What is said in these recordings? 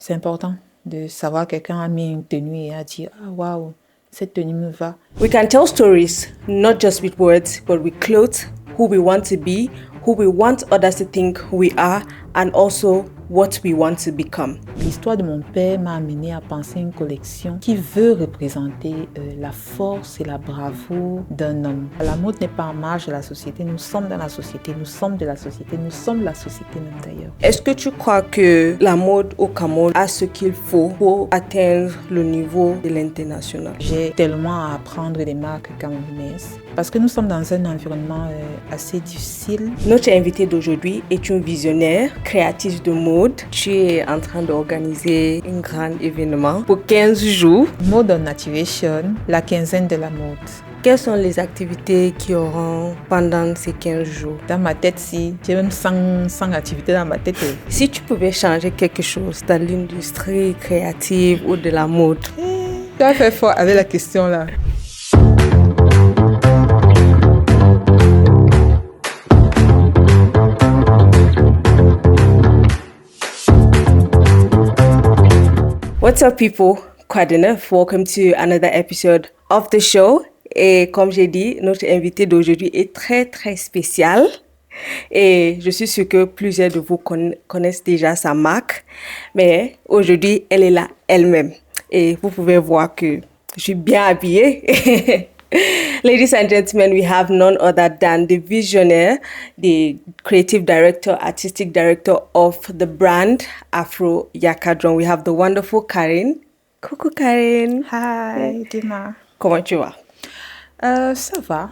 C'est important de savoir quelqu'un a mis une tenue et a dit « Ah, waouh, cette tenue me va ». We can tell stories, not just with words, but with clothes, who we want to be, who we want others to think we are, and also what we want to become. L'histoire de mon père m'a amené à penser une collection qui veut représenter la force et la bravoure d'un homme. La mode n'est pas en marge de la société, nous sommes dans la société, nous sommes de la société, nous sommes la société même d'ailleurs. Est-ce que tu crois que la mode au Cameroun a ce qu'il faut pour atteindre le niveau de l'international? J'ai tellement à apprendre des marques camerounaises parce que nous sommes dans un environnement assez difficile. Notre invitée d'aujourd'hui est une visionnaire, créatrice de mode. Tu es en train d'organiser un grand événement pour 15 jours. Mode on Activation, la quinzaine de la mode. Quelles sont les activités qui auront pendant ces 15 jours? Dans ma tête, si j'ai même 100 activités dans ma tête. Si tu pouvais changer quelque chose dans l'industrie créative ou de la mode? Tu as fait fort avec la question là. What's up people? Quoi de neuf? Welcome to another episode of the show. Et comme j'ai dit, notre invitée d'aujourd'hui est très très spéciale. Et je suis sûre que plusieurs de vous connaissent déjà sa marque. Mais aujourd'hui, elle est là elle-même. Et vous pouvez voir que je suis bien habillée. Ladies and gentlemen, we have none other than the visionary, the creative director, artistic director of the brand Afro Yakadron. We have the wonderful Karen. Coucou Karen. Hi, Dima. Comment tu vas? Ça va.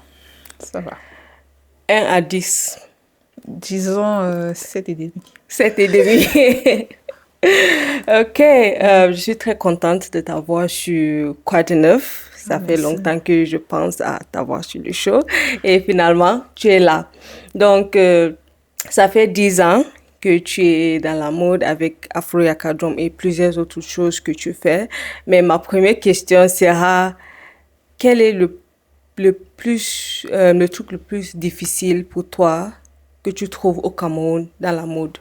1 à 10. Disons 7,5. 7,5. Ok, je suis très contente de t'avoir sur Quoi de neuf. Ça fait longtemps que je pense à t'avoir sur le show. Et finalement, tu es là. Donc, ça fait 10 ans que tu es dans la mode avec Afro Yakadron et plusieurs autres choses que tu fais. Mais ma première question sera, quel est le truc le plus difficile pour toi que tu trouves au Cameroun dans la mode?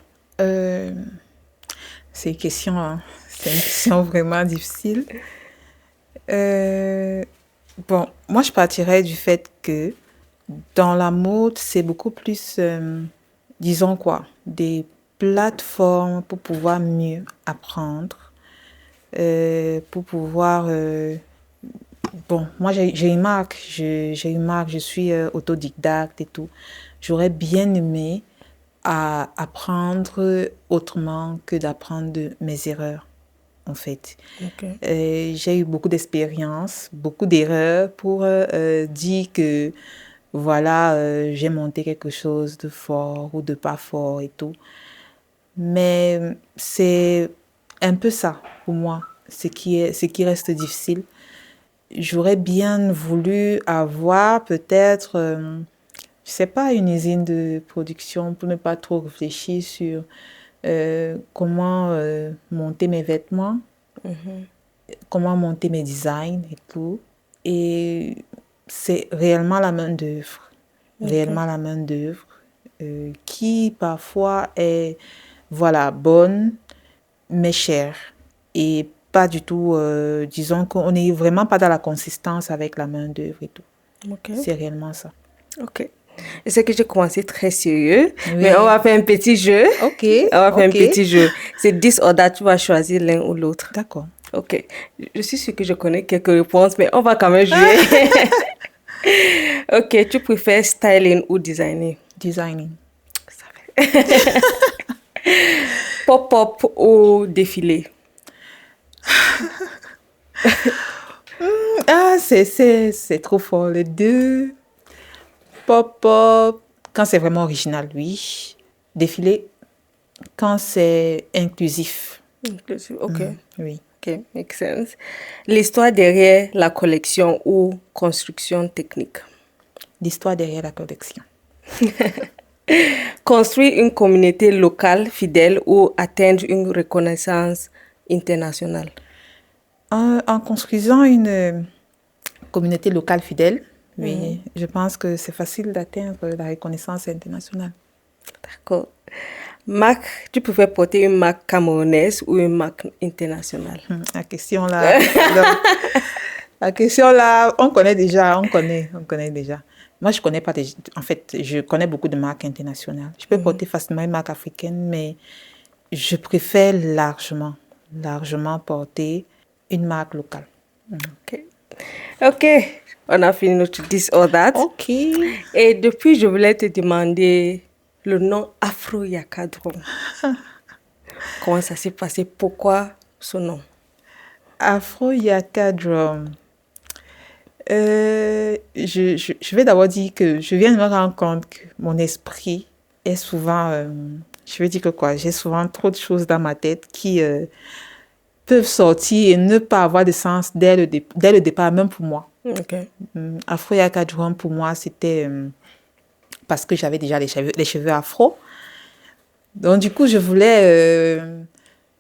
C'est une question vraiment difficile. Bon, moi je partirais du fait que dans la mode, c'est beaucoup plus, disons quoi, des plateformes pour pouvoir mieux apprendre, pour pouvoir... bon, moi j'ai une marque, je suis autodidacte et tout. J'aurais bien aimé à apprendre autrement que d'apprendre de mes erreurs, en fait. Okay. J'ai eu beaucoup d'expériences, beaucoup d'erreurs pour dire que voilà, j'ai monté quelque chose de fort ou de pas fort et tout. Mais c'est un peu ça pour moi, ce qui reste difficile. J'aurais bien voulu avoir peut-être, je sais pas, une usine de production pour ne pas trop réfléchir sur comment monter mes vêtements, comment monter mes designs et tout. Et c'est réellement la main-d'œuvre, réellement la main-d'œuvre qui parfois est, voilà, bonne, mais chère. Et pas du tout, disons qu'on n'est vraiment pas dans la consistance avec la main-d'œuvre et tout. Okay. C'est réellement ça. Ok. Je sais que j'ai commencé très sérieux, Oui. mais on va faire un petit jeu. Ok. On va faire un petit jeu. C'est this or that, tu vas choisir l'un ou l'autre. D'accord. Ok. Je suis sûre que je connais quelques réponses, mais on va quand même jouer. Ok, tu préfères styling ou designer? Designing. Ça fait. Pop-up ou défilé? C'est trop fort, les deux. Pop-up, quand c'est vraiment original, oui. Défilé, quand c'est inclusif. Inclusif, ok. Oui. Ok, make sense. L'histoire derrière la collection ou construction technique? L'histoire derrière la collection. Construire une communauté locale fidèle ou atteindre une reconnaissance internationale? En construisant une communauté locale fidèle, oui, je pense que c'est facile d'atteindre la reconnaissance internationale. D'accord. Marque, tu préfères porter une marque camerounaise ou une marque internationale? La question là, donc, la question là, on connaît déjà. Moi, je connais pas en fait, je connais beaucoup de marques internationales. Je peux porter facilement une marque africaine, mais je préfère largement porter une marque locale. Ok. Ok, on a fini notre This or That. Ok. Et depuis, je voulais te demander le nom Afro Yakadron. Comment ça s'est passé? Pourquoi ce nom? Afro Yaka Drum. Je vais d'abord dire que je viens de me rendre compte que mon esprit est souvent, je vais dire que quoi, j'ai souvent trop de choses dans ma tête qui peuvent sortir et ne pas avoir de sens dès le départ, même pour moi. Ok. Afro Yaka Drum, pour moi, c'était parce que j'avais déjà les cheveux afro. Donc, du coup, je voulais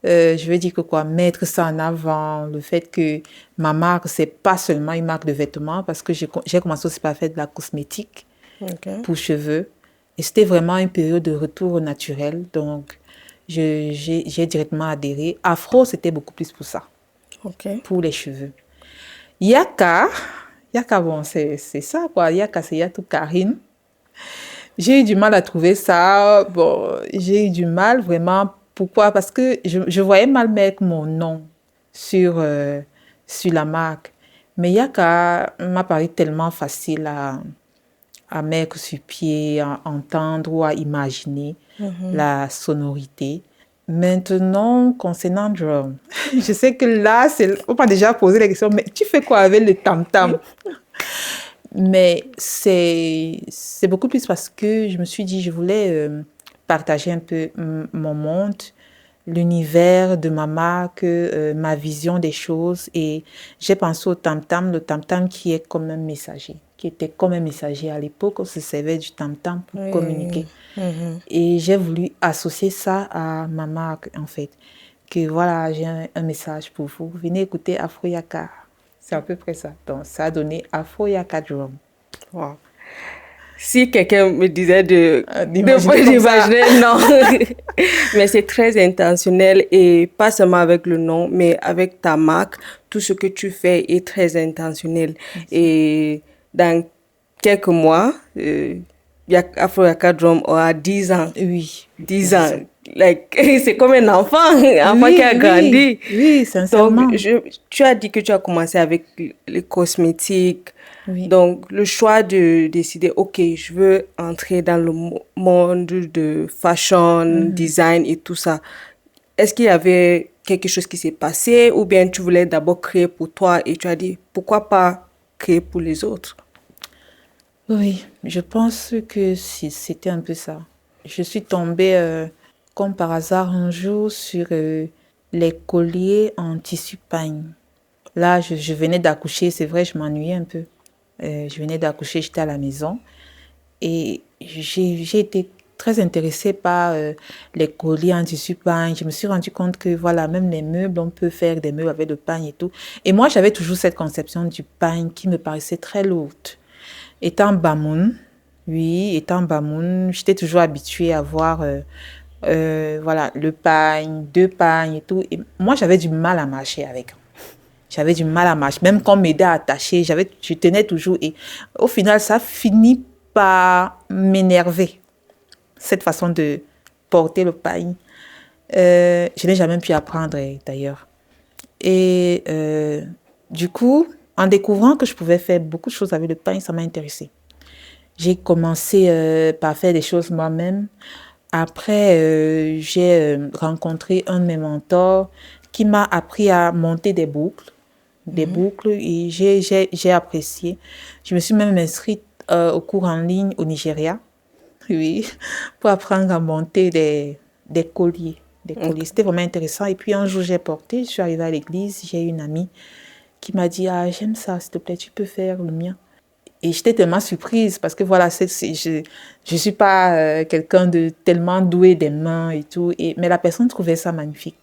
je veux dire que quoi, mettre ça en avant, le fait que ma marque, c'est pas seulement une marque de vêtements, parce que j'ai commencé aussi par faire de la cosmétique Ok. pour cheveux. Et c'était vraiment une période de retour au naturel. Donc, j'ai directement adhéré. Afro, c'était beaucoup plus pour ça, Ok. pour les cheveux. Yaka, Yaka, bon, c'est ça, quoi. Yaka, c'est Yatou Karine. J'ai eu du mal à trouver ça. Bon, j'ai eu du mal vraiment. Pourquoi? Parce que je voyais mal mettre mon nom sur la marque. Mais Yaka m'a paru tellement facile à mettre sur pied, à entendre ou à imaginer la sonorité. Maintenant, concernant drum, je sais que là, on m'a déjà posé la question, mais tu fais quoi avec le tam-tam? Mais c'est beaucoup plus parce que je me suis dit, je voulais partager un peu mon monde, l'univers de ma marque, ma vision des choses. Et j'ai pensé au tam-tam, le tam-tam qui est comme un messager, qui était comme un messager à l'époque. On se servait du tam-tam pour communiquer. Et j'ai voulu associer ça à ma marque, en fait. Que voilà, j'ai un message pour vous. Venez écouter Afro Yaka. C'est à peu près ça. Donc, ça a donné Afro Yaka Drum. Wow. Si quelqu'un me disait D'imaginer comme ça. d'imaginer, non. Mais c'est très intentionnel et pas seulement avec le nom, mais avec ta marque. Tout ce que tu fais est très intentionnel. Et dans quelques mois, Afro Yaka Drum aura 10 ans. Oui, 10 ans. Like, c'est comme un enfant qui a grandi. Oui, sincèrement. Donc, tu as dit que tu as commencé avec les cosmétiques. Oui. Donc, le choix de décider, OK, je veux entrer dans le monde de fashion, design et tout ça. Est-ce qu'il y avait quelque chose qui s'est passé ou bien tu voulais d'abord créer pour toi et tu as dit, pourquoi pas créer pour les autres? Oui, je pense que c'était un peu ça. Je suis tombée comme par hasard un jour sur les colliers en tissu pagne. Là, je venais d'accoucher, c'est vrai, je m'ennuyais un peu. Je venais d'accoucher, j'étais à la maison et j'ai été très intéressée par les colliers en tissu pagne. Je me suis rendu compte que voilà, même les meubles, on peut faire des meubles avec le pagne et tout. Et moi, j'avais toujours cette conception du pagne qui me paraissait très lourde. Étant Bamoun, oui, étant Bamoun, j'étais toujours habituée à voir voilà, le pagne, deux pagnes et tout. Et moi, j'avais du mal à marcher avec. J'avais du mal à marcher. Même quand on m'aidait à attacher, je tenais toujours. Et au final, ça finit par m'énerver, cette façon de porter le pagne. Je n'ai jamais pu apprendre, d'ailleurs. Et du coup, en découvrant que je pouvais faire beaucoup de choses avec le pagne, ça m'a intéressée. J'ai commencé par faire des choses moi-même. Après, j'ai rencontré un de mes mentors qui m'a appris à monter des boucles. Et j'ai apprécié. Je me suis même inscrite au cours en ligne au Nigeria, oui, pour apprendre à monter des colliers. C'était vraiment intéressant. Et puis un jour, j'ai porté, je suis arrivée à l'église, j'ai une amie qui m'a dit, ah, j'aime ça, s'il te plaît, tu peux faire le mien. Et j'étais tellement surprise parce que voilà, je suis pas quelqu'un de tellement doué des mains et tout. Mais la personne trouvait ça magnifique.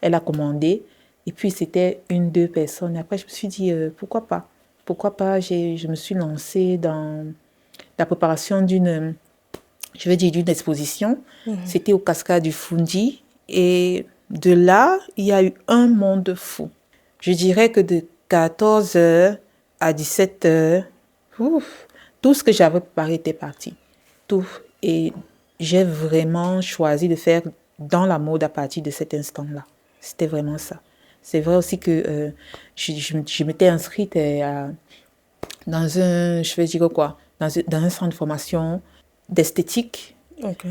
Elle a commandé. Et puis, c'était une, deux personnes. Et après, je me suis dit, pourquoi pas? Pourquoi pas? Je me suis lancée dans la préparation je vais dire, d'une exposition. C'était aux Cascades du Fundi. Et de là, il y a eu un monde fou. Je dirais que de 14 heures à 17 heures, tout ce que j'avais préparé était parti. Tout. Et j'ai vraiment choisi de faire dans la mode à partir de cet instant-là. C'était vraiment ça. C'est vrai aussi que je m'étais inscrite dans un, je vais dire quoi, dans un centre de formation d'esthétique. Ok.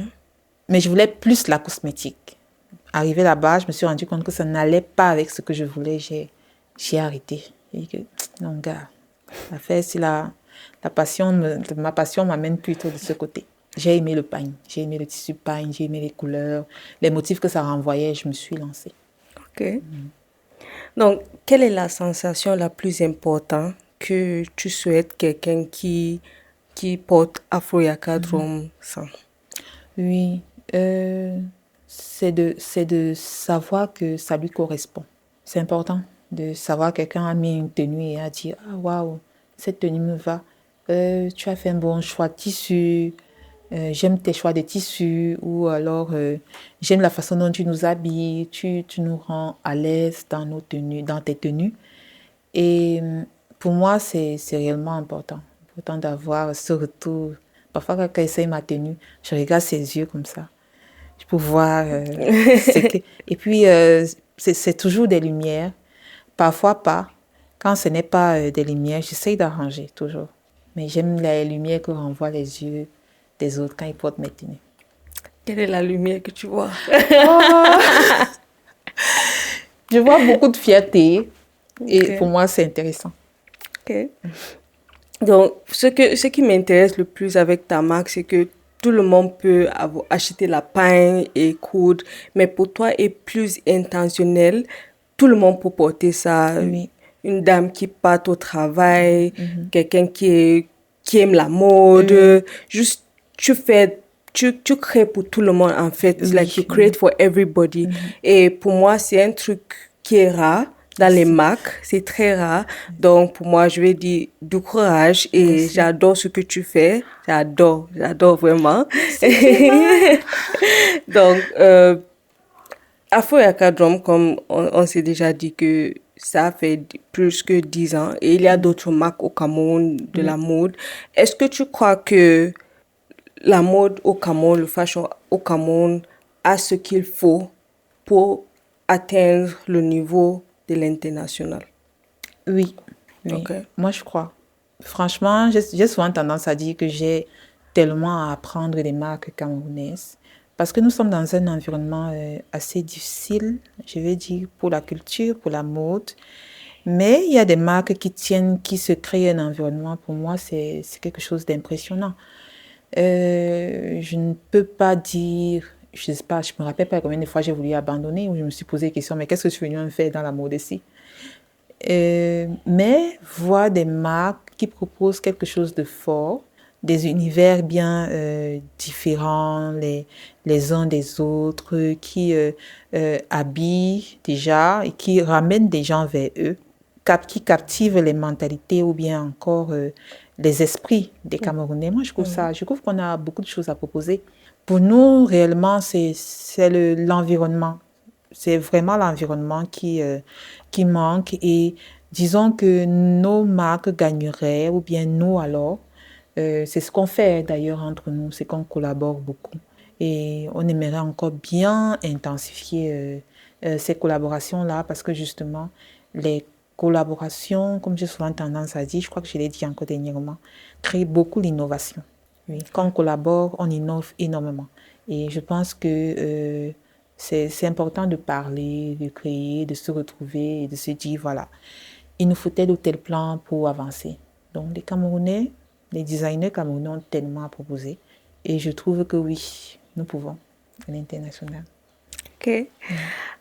Mais je voulais plus la cosmétique. Arrivé là-bas, je me suis rendu compte que ça n'allait pas avec ce que je voulais. J'ai arrêté. J'ai dit que, non, gars, l'affaire, c'est ma passion m'amène plutôt de ce côté. J'ai aimé le pagne, j'ai aimé le tissu pagne, j'ai aimé les couleurs, les motifs que ça renvoyait, je me suis lancée. Ok. Donc, quelle est la sensation la plus importante que tu souhaites quelqu'un qui porte Afro-Yaka Drum sent? Oui, c'est de savoir que ça lui correspond. C'est important de savoir quelqu'un a mis une tenue et a dit « Ah, waouh, cette tenue me va. Tu as fait un bon choix de tissu. J'aime tes choix de tissu. » Ou alors « J'aime la façon dont tu nous habilles. Tu nous rends à l'aise dans nos tenues, dans tes tenues. » Et pour moi, c'est réellement important. Important d'avoir ce retour. Parfois, quand il essaye ma tenue, je regarde ses yeux comme ça. Je peux voir Et puis, c'est toujours des lumières. Parfois pas. Quand ce n'est pas des lumières, j'essaye d'arranger toujours. Mais j'aime les lumières que renvoient les yeux des autres quand ils portent mes tenues. Quelle est la lumière que tu vois? Je vois beaucoup de fierté. Et Ok. pour moi, c'est intéressant. Ok. Donc, ce qui m'intéresse le plus avec ta marque, c'est que tout le monde peut acheter la paille et coudre, mais pour toi, est plus intentionnel. Tout le monde peut porter ça. Oui. Une dame qui part au travail, quelqu'un qui aime la mode. Juste, tu crées pour tout le monde, en fait. It's like you create for everybody. Et pour moi, c'est un truc qui est rare. Dans les marques, c'est très rare. Donc, pour moi, je vais dire du courage et j'adore ce que tu fais. J'adore vraiment. Donc, Afro-Yaka Drum, comme on s'est déjà dit que ça fait plus que 10 ans et il y a d'autres marques au Cameroun de la mode. Est-ce que tu crois que la mode au Cameroun, le fashion au Cameroun a ce qu'il faut pour atteindre le niveau de l'international? Oui. Ok. Moi, je crois. Franchement, j'ai souvent tendance à dire que j'ai tellement à apprendre des marques camerounaises parce que nous sommes dans un environnement assez difficile, je vais dire, pour la culture, pour la mode. Mais il y a des marques qui se créent un environnement. Pour moi, c'est quelque chose d'impressionnant. Je ne peux pas dire, je sais pas, je me rappelle pas combien de fois j'ai voulu abandonner ou je me suis posé la question, mais qu'est-ce que je suis venue me faire dans la mode ici? Mais voir des marques qui proposent quelque chose de fort, des univers bien différents les uns des autres, qui habillent déjà et qui ramènent des gens vers eux, qui captivent les mentalités ou bien encore les esprits des Camerounais. Moi, je trouve qu'on a beaucoup de choses à proposer. Pour nous, réellement, c'est l'environnement. C'est vraiment l'environnement qui manque et disons que nos marques gagneraient ou bien nous alors, c'est ce qu'on fait d'ailleurs entre nous, c'est qu'on collabore beaucoup et on aimerait encore bien intensifier ces collaborations-là parce que justement, les collaborations, comme j'ai souvent tendance à dire, je crois que je l'ai dit encore dernièrement, créent beaucoup l'innovation. Oui. Quand on collabore, on innove énormément. Et je pense que c'est important de parler, de créer, de se retrouver et de se dire, voilà, il nous faut tel ou tel plan pour avancer. Donc les Camerounais, les designers camerounais ont tellement à proposer. Et je trouve que oui, nous pouvons à l'international. Ok.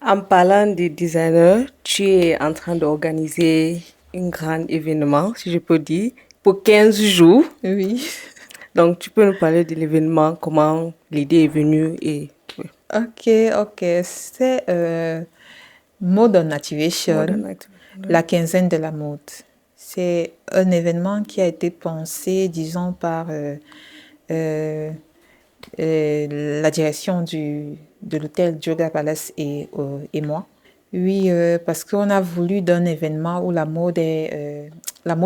En parlant des designers, tu es en train d'organiser un grand événement, si je peux dire, pour 15 jours. Oui. Donc, tu peux nous parler de l'événement, comment l'idée est venue et... oui. Ok. C'est Modern Activation, Modern Activation. la quinzaine de la mode. C'est un événement qui a été pensé, disons, par la direction de l'hôtel Yoga Palace et moi. Oui, parce qu'on a voulu d'un événement où la mode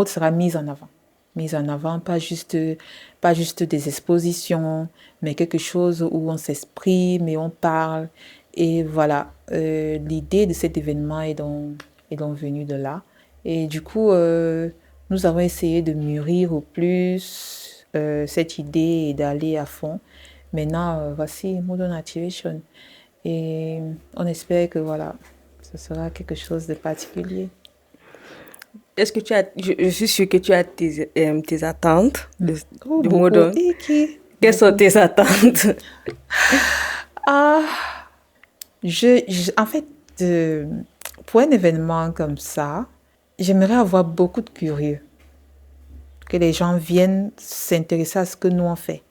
sera mise en avant. Mise en avant, pas juste des expositions, mais quelque chose où on s'exprime et on parle. Et voilà, l'idée de cet événement est donc venue de là. Et du coup, nous avons essayé de mûrir au plus cette idée et d'aller à fond. Maintenant, voici Modern Activation. Et on espère que voilà, ce sera quelque chose de particulier. Est-ce que je suis sûre que tu as tes attentes Oh, de beaucoup. Modern. Et qui? Quelles sont tes attentes? Ah, en fait, pour un événement comme ça, j'aimerais avoir beaucoup de curieux. Que les gens viennent s'intéresser à ce que nous on fait.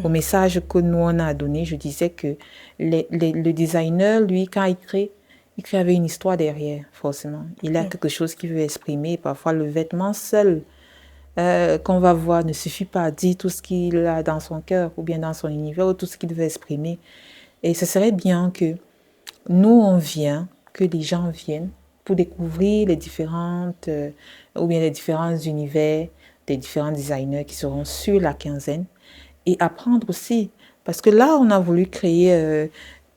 Au message que nous on a donné, je disais que le designer, lui, quand il crée avec une histoire derrière, forcément. Il a quelque chose qu'il veut exprimer. Parfois, le vêtement seul qu'on va voir ne suffit pas à dire tout ce qu'il a dans son cœur ou bien dans son univers ou tout ce qu'il veut exprimer. Et ce serait bien que nous, on vient, que les gens viennent pour découvrir les différentes, ou bien les différents univers des différents designers qui seront sur la quinzaine et apprendre aussi. Parce que là, on a voulu créer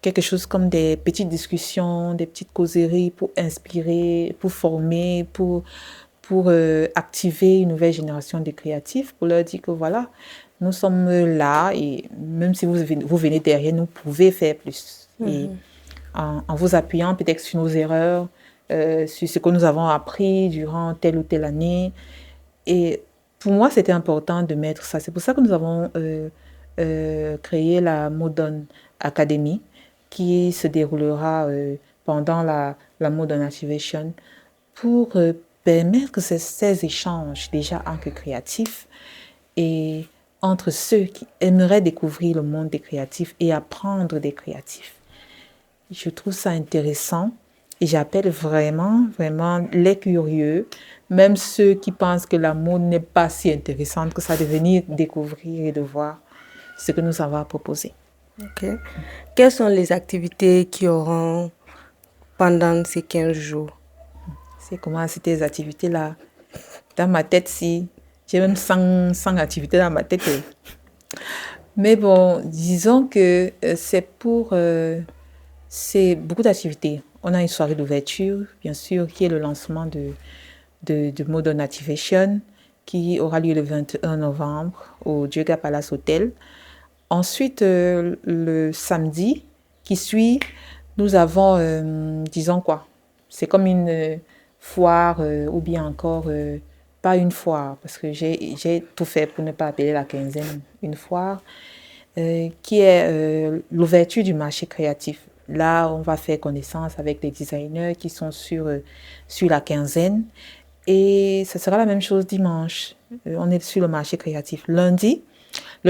quelque chose comme des petites discussions, des petites causeries pour inspirer, pour former, pour activer une nouvelle génération de créatifs, pour leur dire que voilà, nous sommes là et même si vous venez derrière, nous pouvez faire plus. Et en vous appuyant peut-être sur nos erreurs, sur ce que nous avons appris durant telle ou telle année. Et pour moi, c'était important de mettre ça. C'est pour ça que nous avons créé la Modern Academy qui se déroulera pendant la Modern Activation pour permettre ces échanges déjà entre créatifs et entre ceux qui aimeraient découvrir le monde des créatifs et apprendre des créatifs. Je trouve ça intéressant et j'appelle vraiment, vraiment les curieux, même ceux qui pensent que la mode n'est pas si intéressante que ça, de venir découvrir et de voir ce que nous avons à proposer. Ok. Quelles sont les activités qui auront pendant ces 15 jours? C'est comment c'était les activités là. Dans ma tête, si j'ai même 100 activités dans ma tête. Mais bon, disons que c'est beaucoup d'activités. On a une soirée d'ouverture, bien sûr, qui est le lancement de Modern Activation, qui aura lieu le 21 novembre au Yoga Palace Hotel. Ensuite, le samedi qui suit, nous avons, disons quoi, c'est comme une foire ou bien encore, pas une foire, parce que j'ai tout fait pour ne pas appeler la quinzaine une foire, qui est l'ouverture du marché créatif. Là, on va faire connaissance avec les designers qui sont sur la quinzaine. Et ce sera la même chose dimanche. On est sur le marché créatif. Le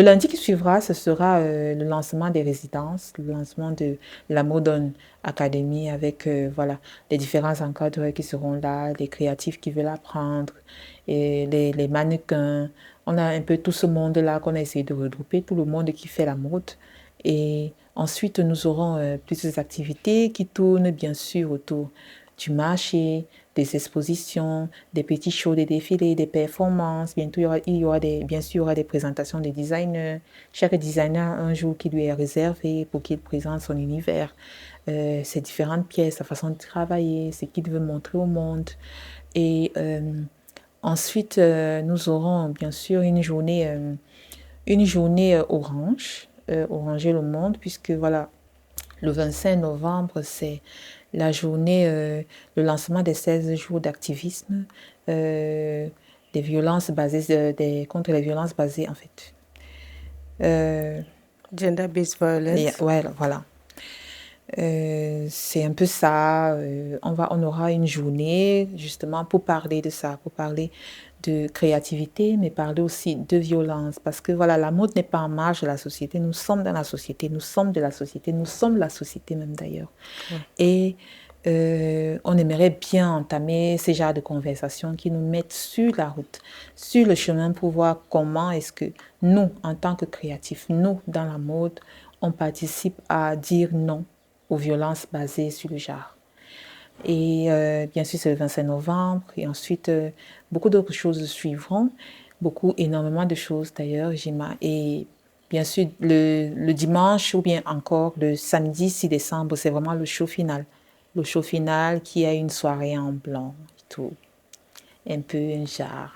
lundi qui suivra, ce sera le lancement des résidences, le lancement de la Modern Academy avec voilà, les différents encadreurs qui seront là, les créatifs qui veulent apprendre, et les mannequins. On a un peu tout ce monde-là qu'on a essayé de regrouper, tout le monde qui fait la mode. Et ensuite, nous aurons plusieurs activités qui tournent bien sûr autour du marché, des expositions, des petits shows, des défilés, des performances. Bientôt, bien sûr, il y aura des présentations des designers. Chaque designer a un jour qui lui est réservé pour qu'il présente son univers, ses différentes pièces, sa façon de travailler, ce qu'il veut montrer au monde. Et ensuite, nous aurons bien sûr une journée orange, oranger le monde, puisque voilà, le 25 novembre, c'est la journée, le lancement des 16 jours d'activisme, des violences basées, contre les violences basées, en fait. Gender-based violence. Ouais, voilà. C'est un peu ça. On aura une journée justement pour parler de ça, pour parler de créativité, mais parler aussi de violence. Parce que voilà, la mode n'est pas en marge de la société. Nous sommes dans la société, nous sommes de la société, nous sommes la société même d'ailleurs. Ouais. Et on aimerait bien entamer ces genres de conversations qui nous mettent sur la route, sur le chemin pour voir comment est-ce que nous, en tant que créatifs, nous, dans la mode, on participe à dire non aux violences basées sur le genre. Et bien sûr, c'est le 25 novembre. Et ensuite, beaucoup d'autres choses suivront. Énormément de choses d'ailleurs. Et bien sûr, le dimanche ou bien encore le samedi 6 décembre, c'est vraiment le show final. Le show final qui a une soirée en blanc et tout. Un peu un genre.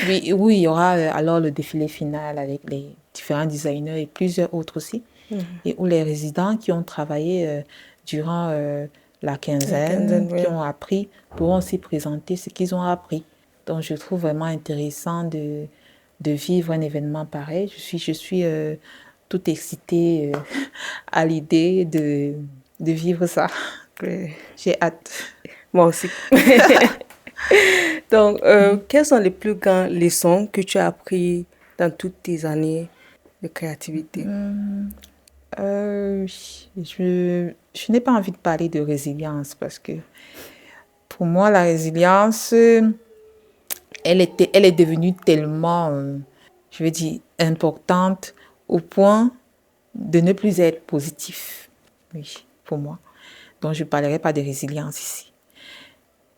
Oui, il y aura alors le défilé final avec les différents designers et plusieurs autres aussi. Et où les résidents qui ont travaillé durant la quinzaine, qui ont appris, pourront aussi présenter ce qu'ils ont appris. Donc, je trouve vraiment intéressant de vivre un événement pareil. Je suis toute excitée à l'idée de vivre ça. J'ai hâte. Moi aussi. Donc, quelles sont les plus grandes leçons que tu as apprises dans toutes tes années de créativité? Je n'ai pas envie de parler de résilience parce que pour moi, la résilience, elle est devenue tellement, je veux dire, importante au point de ne plus être positif. Oui, pour moi. Donc, je ne parlerai pas de résilience ici.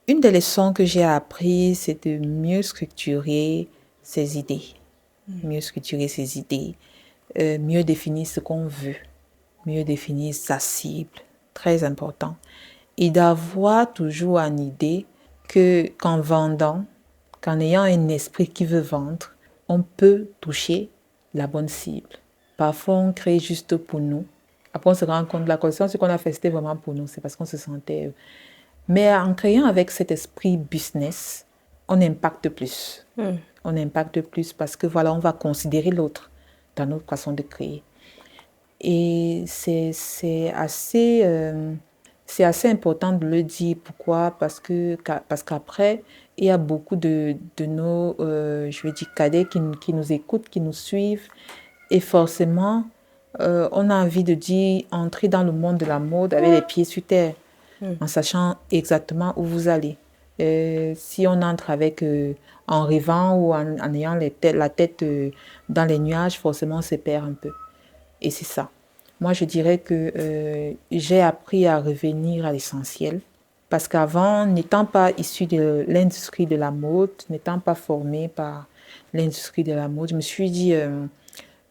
Une des leçons que j'ai apprises, c'est de mieux structurer ses idées. Mieux structurer ses idées. Mieux définir ce qu'on veut. Mieux définir sa cible. Très important. Et d'avoir toujours en idée qu'en vendant, qu'en ayant un esprit qui veut vendre, on peut toucher la bonne cible. Parfois, on crée juste pour nous. Après, on se rend compte que la collection, ce qu'on a fait, c'était vraiment pour nous. C'est parce qu'on se sentait... Mais en créant avec cet esprit business, on impacte plus. On impacte plus parce que voilà, on va considérer l'autre dans notre façon de créer. Et c'est assez important de le dire. Pourquoi? Parce qu'après, il y a beaucoup de nos, je veux dire, cadets qui nous écoutent, qui nous suivent. Et forcément, on a envie de dire, entrer dans le monde de la mode avec les pieds sur terre, en sachant exactement où vous allez. Si on entre en rêvant ou en ayant la tête dans les nuages, forcément, on se perd un peu. Et c'est ça. Moi, je dirais que j'ai appris à revenir à l'essentiel. Parce qu'avant, n'étant pas issue de l'industrie de la mode, n'étant pas formée par l'industrie de la mode, je me suis dit,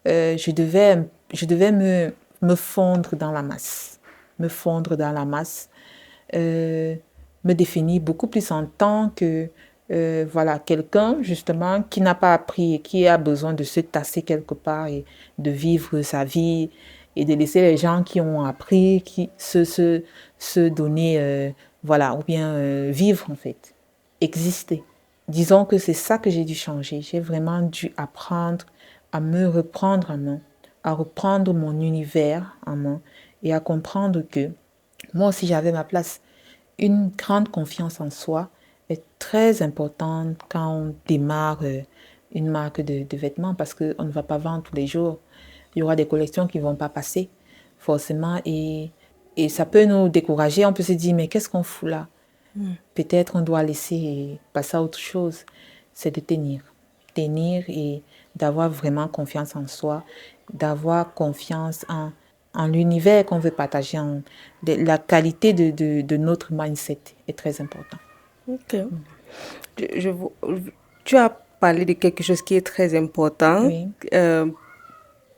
je devais me fondre dans la masse. Me fondre dans la masse. Me définir beaucoup plus en tant que voilà, quelqu'un justement qui n'a pas appris et qui a besoin de se tasser quelque part et de vivre sa vie et de laisser les gens qui ont appris qui se donner, voilà, ou bien vivre en fait, exister. Disons que c'est ça que j'ai dû changer. J'ai vraiment dû apprendre à me reprendre en main, à reprendre mon univers en main et à comprendre que moi aussi j'avais ma place. Une grande confiance en soi est très importante quand on démarre une marque de vêtements parce qu'on ne va pas vendre tous les jours. Il y aura des collections qui ne vont pas passer forcément et ça peut nous décourager. On peut se dire mais qu'est-ce qu'on fout là? Peut-être on doit laisser passer à autre chose. C'est de tenir et d'avoir vraiment confiance en soi, d'avoir confiance en l'univers qu'on veut partager. La qualité de notre mindset est très importante. Ok. Tu as parlé de quelque chose qui est très important. Oui.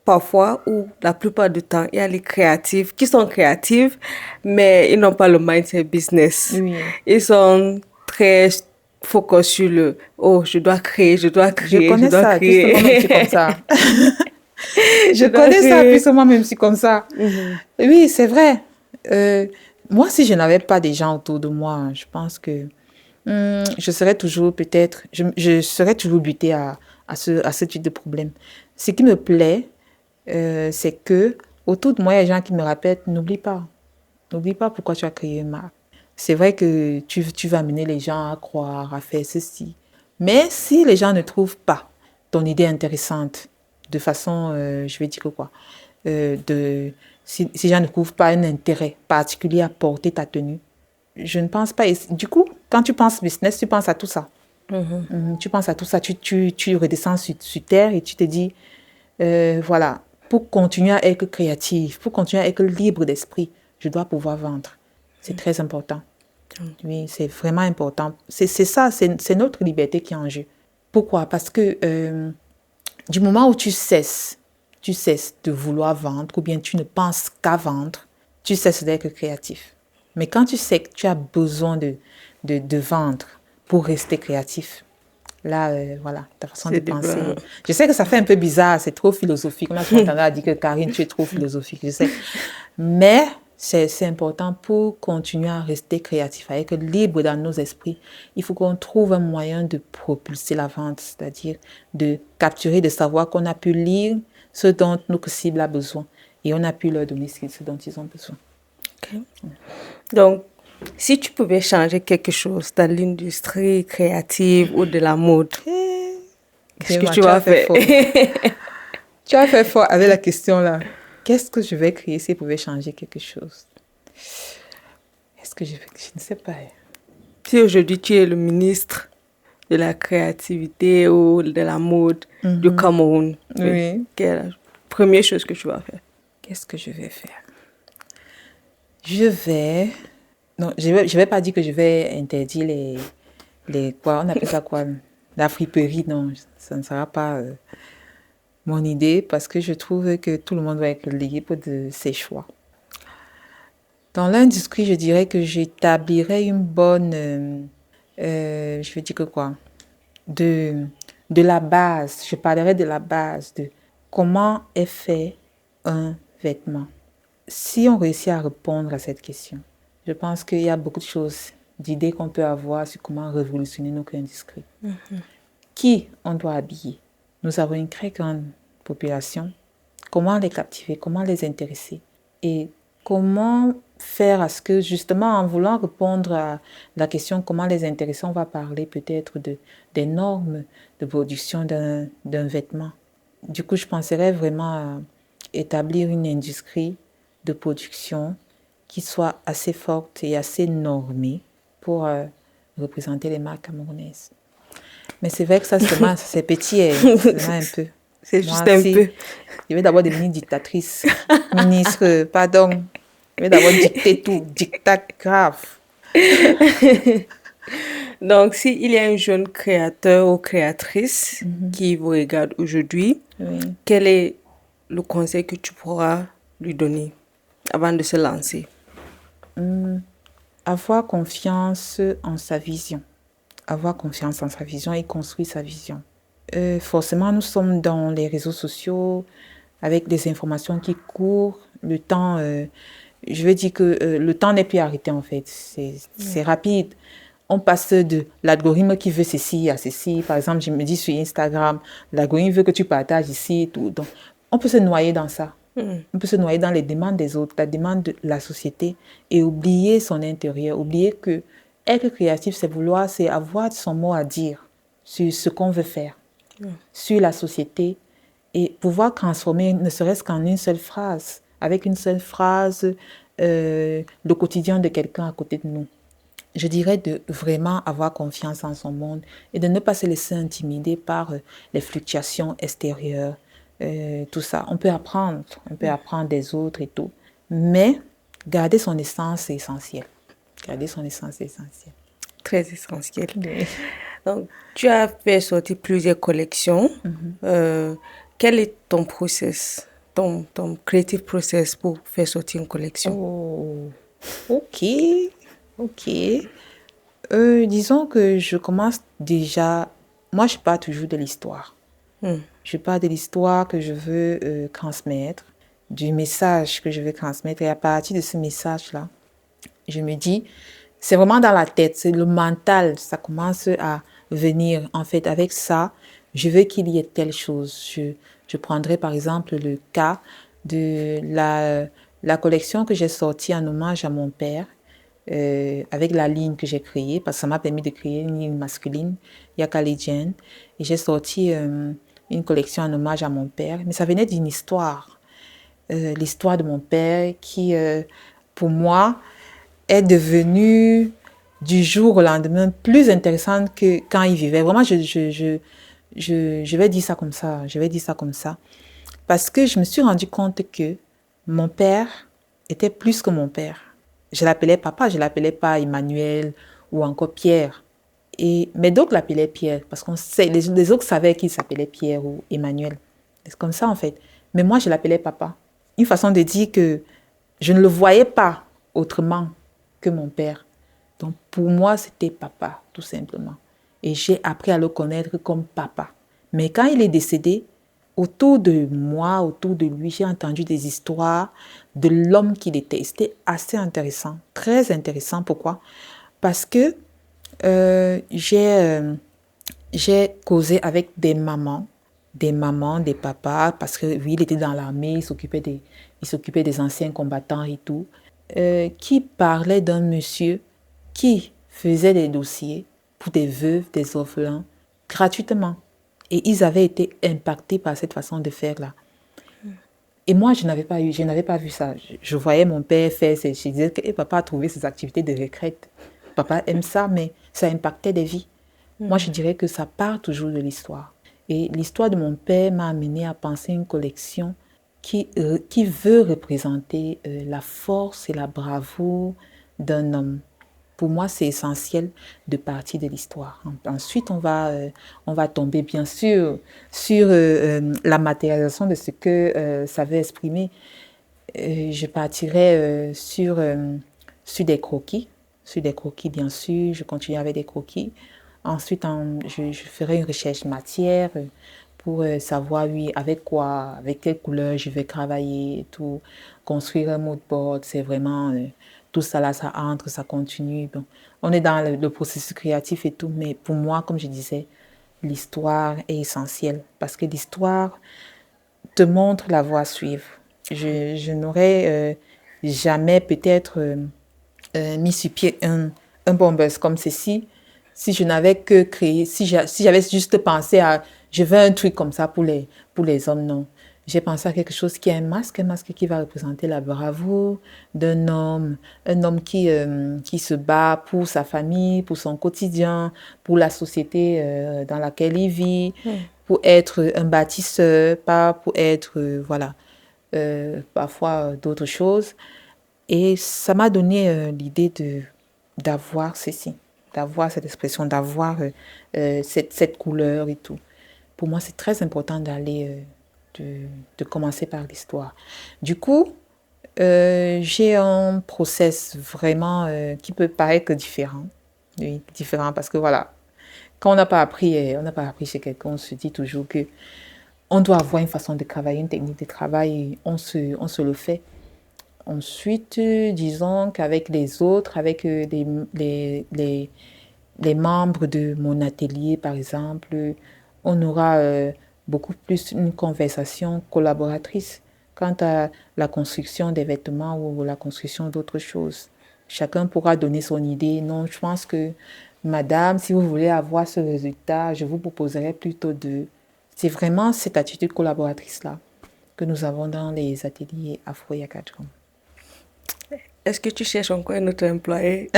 Parfois, ou la plupart du temps, il y a les créatifs qui sont créatifs, mais ils n'ont pas le mindset business. Oui. Ils sont très focus sur le « oh, je dois créer, je dois créer, Je connais ça, créer. » plus moi-même, je suis comme ça. Je connais ça, plus moi-même, je suis comme ça. Oui, c'est vrai. Moi, si je n'avais pas des gens autour de moi, je pense que je serais toujours peut-être, je serais toujours butée à ce type de problème. Ce qui me plaît, c'est que autour de moi, il y a des gens qui me rappellent, n'oublie pas pourquoi tu as créé une marque. C'est vrai que tu vas amener les gens à croire, à faire ceci. Mais si les gens ne trouvent pas ton idée intéressante, de façon, je vais dire quoi, si je ne trouve pas un intérêt particulier à porter ta tenue, je ne pense pas. Et du coup, quand tu penses business, tu penses à tout ça. Tu penses à tout ça, tu redescends sur terre et tu te dis, voilà, pour continuer à être créative, pour continuer à être libre d'esprit, je dois pouvoir vendre. C'est très important. Oui, c'est vraiment important. C'est ça, c'est notre liberté qui est en jeu. Pourquoi? Parce que du moment où tu cesses de vouloir vendre ou bien tu ne penses qu'à vendre, tu cesses d'être créatif. Mais quand tu sais que tu as besoin de vendre pour rester créatif, là, voilà, ta façon de penser. Je sais que ça fait un peu bizarre, c'est trop philosophique. On a souvent tendance à dire que Karine, tu es trop philosophique, je sais. Mais c'est important pour continuer à rester créatif, à être libre dans nos esprits. Il faut qu'on trouve un moyen de propulser la vente, c'est-à-dire de capturer, de savoir qu'on a pu lire ce dont notre cible a besoin et on a pu leur donner ce dont ils ont besoin. Okay. Donc, si tu pouvais changer quelque chose dans l'industrie créative ou de la mode, qu'est-ce que tu vas faire? Tu as fait fort avec la question là. Qu'est-ce que je vais créer si je pouvais changer quelque chose? Est-ce que je ne sais pas. Si aujourd'hui tu es le ministre de la créativité ou de la mode du Cameroun, oui. Quelle est la première chose que tu vas faire? Qu'est-ce que je vais faire? Non, je vais pas dire que je vais interdire les quoi, on appelle ça quoi? La friperie, non, ça ne sera pas mon idée parce que je trouve que tout le monde doit être libre de ses choix. Dans l'industrie, je dirais que j'établirais une bonne, je veux dire que quoi? De la base, je parlerai de la base, de comment est fait un vêtement. Si on réussit à répondre à cette question, je pense qu'il y a beaucoup de choses, d'idées qu'on peut avoir sur comment révolutionner notre industrie. Qui on doit habiller? Nous avons une très grande population. Comment les captiver? Comment les intéresser? Et comment faire à ce que, justement, en voulant répondre à la question comment les intéresser, on va parler peut-être des normes de production d'un vêtement. Du coup, je penserais vraiment à établir une industrie de production qui soit assez forte et assez normée pour représenter les marques camerounaises. Mais c'est vrai que ça, c'est petit, c'est un peu. C'est juste un peu. Je vais d'abord devenir dictatrice, ministre, pardon. Je vais d'abord dicter tout, dictat grave. Donc, s'il y a un jeune créateur ou créatrice qui vous regarde aujourd'hui, quel est le conseil que tu pourras lui donner avant de se lancer? Avoir confiance en sa vision. Avoir confiance en sa vision et construire sa vision. Forcément, nous sommes dans les réseaux sociaux avec des informations qui courent. Le temps, je veux dire que le temps n'est plus arrêté en fait. C'est rapide. On passe de l'algorithme qui veut ceci à ceci. Par exemple, je me dis sur Instagram, l'algorithme veut que tu partages ici et tout. Donc, on peut se noyer dans ça. On peut se noyer dans les demandes des autres, la demande de la société et oublier son intérieur. Oublier que être créatif, c'est avoir son mot à dire sur ce qu'on veut faire, sur la société et pouvoir transformer, ne serait-ce qu'en une seule phrase, avec une seule phrase, le quotidien de quelqu'un à côté de nous. Je dirais de vraiment avoir confiance en son monde et de ne pas se laisser intimider par les fluctuations extérieures, tout ça. On peut apprendre des autres et tout, mais garder son essence, c'est essentiel. Garder son essence, c'est essentiel. Très essentiel. Oui. Donc, tu as fait sortir plusieurs collections. Quel est ton process, ton creative process pour faire sortir une collection? Oh, ok. Disons que je commence déjà... Moi, je pars toujours de l'histoire. Je pars de l'histoire que je veux transmettre, du message que je veux transmettre. Et à partir de ce message-là, je me dis, c'est vraiment dans la tête, c'est le mental, ça commence à venir. En fait, avec ça, je veux qu'il y ait telle chose. Je prendrai par exemple le cas de la collection que j'ai sortie en hommage à mon père, avec la ligne que j'ai créée, parce que ça m'a permis de créer une ligne masculine, Yakaledjen. Et j'ai sorti une collection en hommage à mon père, mais ça venait d'une histoire. l'histoire de mon père qui, pour moi, est devenue du jour au lendemain plus intéressante que quand il vivait. Vraiment, je vais dire ça comme ça. Je vais dire ça comme ça. Parce que je me suis rendu compte que mon père était plus que mon père. Je l'appelais papa, je l'appelais pas Emmanuel ou encore Pierre. Mais d'autres l'appelaient Pierre parce qu'on sait, les autres savaient qu'il s'appelait Pierre ou Emmanuel. C'est comme ça en fait. Mais moi, je l'appelais papa. Une façon de dire que je ne le voyais pas autrement que mon père. Donc pour moi, c'était papa, tout simplement. Et j'ai appris à le connaître comme papa. Mais quand il est décédé, autour de moi, autour de lui, j'ai entendu des histoires de l'homme qu'il était. C'était assez intéressant, très intéressant. Pourquoi? Parce que j'ai causé avec des mamans, des papas, parce que oui, il était dans l'armée, il s'occupait des anciens combattants et tout, qui parlaient d'un monsieur qui faisait des dossiers pour des veuves, des orphelins, gratuitement. Et ils avaient été impactés par cette façon de faire-là. Et moi, je n'avais pas vu ça. Je voyais mon père faire je disais que papa a trouvé ses activités de retraite. Papa aime ça, mais ça impactait des vies. Moi, je dirais que ça part toujours de l'histoire. Et l'histoire de mon père m'a amené à penser une collection qui veut représenter la force et la bravoure d'un homme. Pour moi, c'est essentiel de partir de l'histoire. Ensuite, on va tomber bien sûr sur la matérialisation de ce que ça veut exprimer. Je partirai sur des croquis. Sur des croquis, bien sûr. Je continue avec des croquis. Ensuite, je ferai une recherche matière pour savoir, oui, avec quoi, avec quelle couleur je vais travailler et tout. Construire un mood board, c'est vraiment... tout ça là, ça entre, ça continue. Bon, on est dans le processus créatif et tout, mais pour moi, comme je disais, l'histoire est essentielle parce que l'histoire te montre la voie à suivre. Je n'aurais jamais peut-être mis sur pied un bon buzz comme ceci si je n'avais que créé, si j'avais juste pensé à je veux un truc comme ça pour les hommes, non. J'ai pensé à quelque chose qui est un masque qui va représenter la bravoure d'un homme, un homme qui se bat pour sa famille, pour son quotidien, pour la société dans laquelle il vit, pour être un bâtisseur, pas pour être, voilà, parfois d'autres choses. Et ça m'a donné l'idée d'avoir ceci, d'avoir cette expression, d'avoir cette couleur et tout. Pour moi, c'est très important de commencer par l'histoire. Du coup, j'ai un process vraiment qui peut paraître différent. Oui, différent parce que voilà, quand on n'a pas appris chez quelqu'un, on se dit toujours que on doit avoir une façon de travailler, une technique de travail, et on se le fait. Ensuite, disons qu'avec les autres, avec les membres de mon atelier, par exemple, on aura beaucoup plus une conversation collaboratrice quant à la construction des vêtements ou la construction d'autres choses. Chacun pourra donner son idée. Non, je pense que, madame, si vous voulez avoir ce résultat, je vous proposerai plutôt de... C'est vraiment cette attitude collaboratrice-là que nous avons dans les ateliers Afro-Yakadjom. Est-ce que tu cherches encore un autre employé?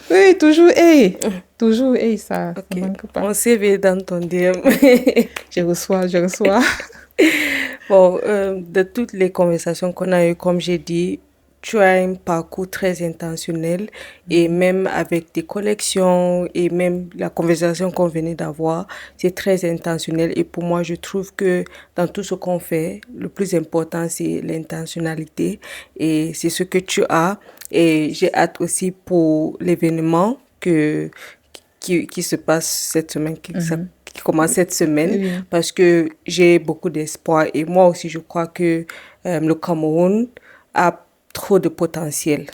Oui, toujours, toujours, ça okay. Ne manque pas. Mon CV dans ton DM. Je reçois. Bon, de toutes les conversations qu'on a eues, comme j'ai dit, tu as un parcours très intentionnel et même avec tes collections et même la conversation qu'on venait d'avoir, c'est très intentionnel. Et pour moi, je trouve que dans tout ce qu'on fait, le plus important, c'est l'intentionnalité et c'est ce que tu as. Et j'ai hâte aussi pour l'événement qui se passe cette semaine, qui commence cette semaine, parce que j'ai beaucoup d'espoir. Et moi aussi, je crois que le Cameroun a trop de potentiel,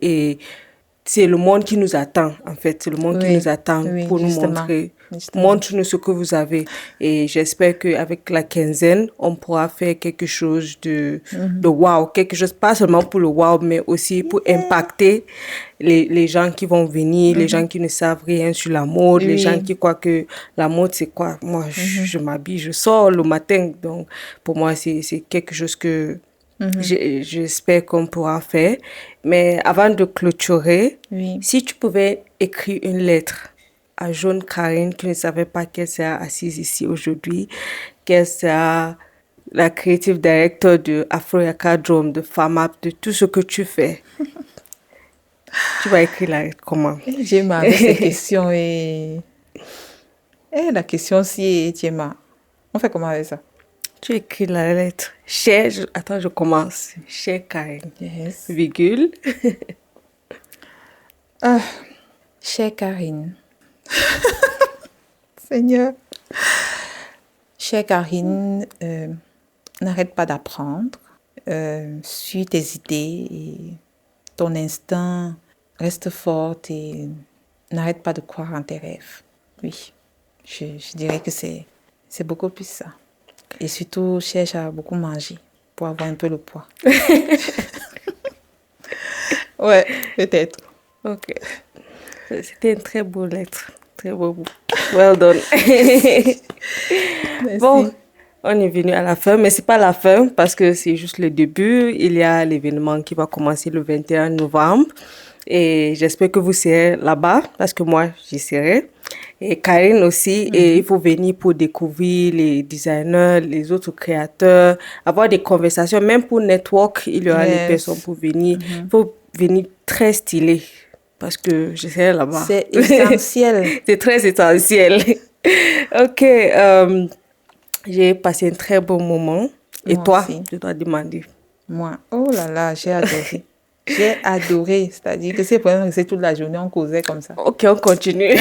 et c'est le monde qui nous attend, en fait. C'est le monde qui nous attend pour nous montrer Montre-nous ce que vous avez. Et j'espère qu'avec la quinzaine, on pourra faire quelque chose de wow. Quelque chose, pas seulement pour le wow, mais aussi pour impacter les gens qui vont venir, les gens qui ne savent rien sur la mode, les gens qui croient que la mode, c'est quoi? Moi, je m'habille, je sors le matin. Donc, pour moi, c'est quelque chose que j'espère qu'on pourra faire. Mais avant de clôturer, si tu pouvais écrire une lettre à Jaune Karine qui ne savait pas qu'elle sera assise ici aujourd'hui, qu'elle sera la creative director de Afro Yaka Drum, de FAMAP, de tout ce que tu fais, tu vas écrire la lettre comment? Gemma, avec ces questions la question si Gemma, on fait comment avec ça? Tu écris la lettre. Attends, je commence. Chère Karine. Yes. Virgule. Chère Karine. Seigneur. Chère Karine, n'arrête pas d'apprendre. Suis tes idées et ton instinct reste forte et n'arrête pas de croire en tes rêves. Oui, je dirais que c'est beaucoup plus ça. Et surtout, cherche à beaucoup manger pour avoir un peu le poids. Ouais, peut-être. Ok. C'était une très beau lettre. Très beau. Well done. Bon, on est venu à la fin, mais c'est pas la fin parce que c'est juste le début. Il y a l'événement qui va commencer le 21 novembre. Et j'espère que vous serez là-bas parce que moi, j'y serai. Et Karine aussi, et il faut venir pour découvrir les designers, les autres créateurs, avoir des conversations, même pour network, il y aura des personnes pour venir. Il faut venir très stylé parce que je serai là-bas. C'est essentiel. C'est très essentiel. Ok, j'ai passé un très bon moment. Et Moi toi, aussi. je dois demander. Moi, oh là là, j'ai adoré. J'ai adoré. C'est-à-dire que c'est pour rester toute la journée, on causait comme ça. Ok, on continue.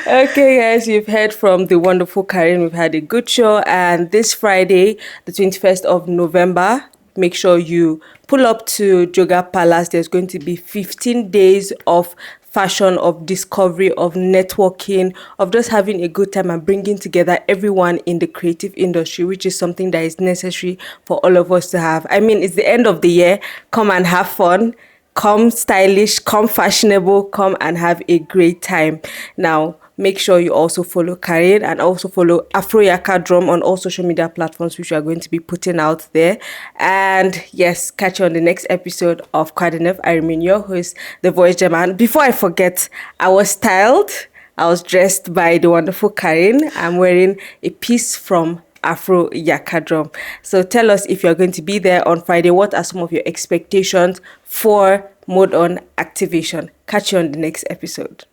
Okay, guys, you've heard from the wonderful Karine. We've had a good show. And this Friday, the 21st of November, make sure you pull up to Joga Palace. There's going to be 15 days of fashion, of discovery, of networking, of just having a good time and bringing together everyone in the creative industry, which is something that is necessary for all of us to have. I mean, it's the end of the year. Come and have fun. Come stylish, come fashionable, come and have a great time. Now, make sure you also follow Karine and also follow Afro Yaka Drum on all social media platforms, which we are going to be putting out there. And yes, catch you on the next episode of Quadinef. I remain your host, The Voice German. Before I forget, I was styled. I was dressed by the wonderful Karine. I'm wearing a piece from Afro Yaka Drum. So tell us if you're going to be there on Friday. What are some of your expectations for Mode On activation? Catch you on the next episode.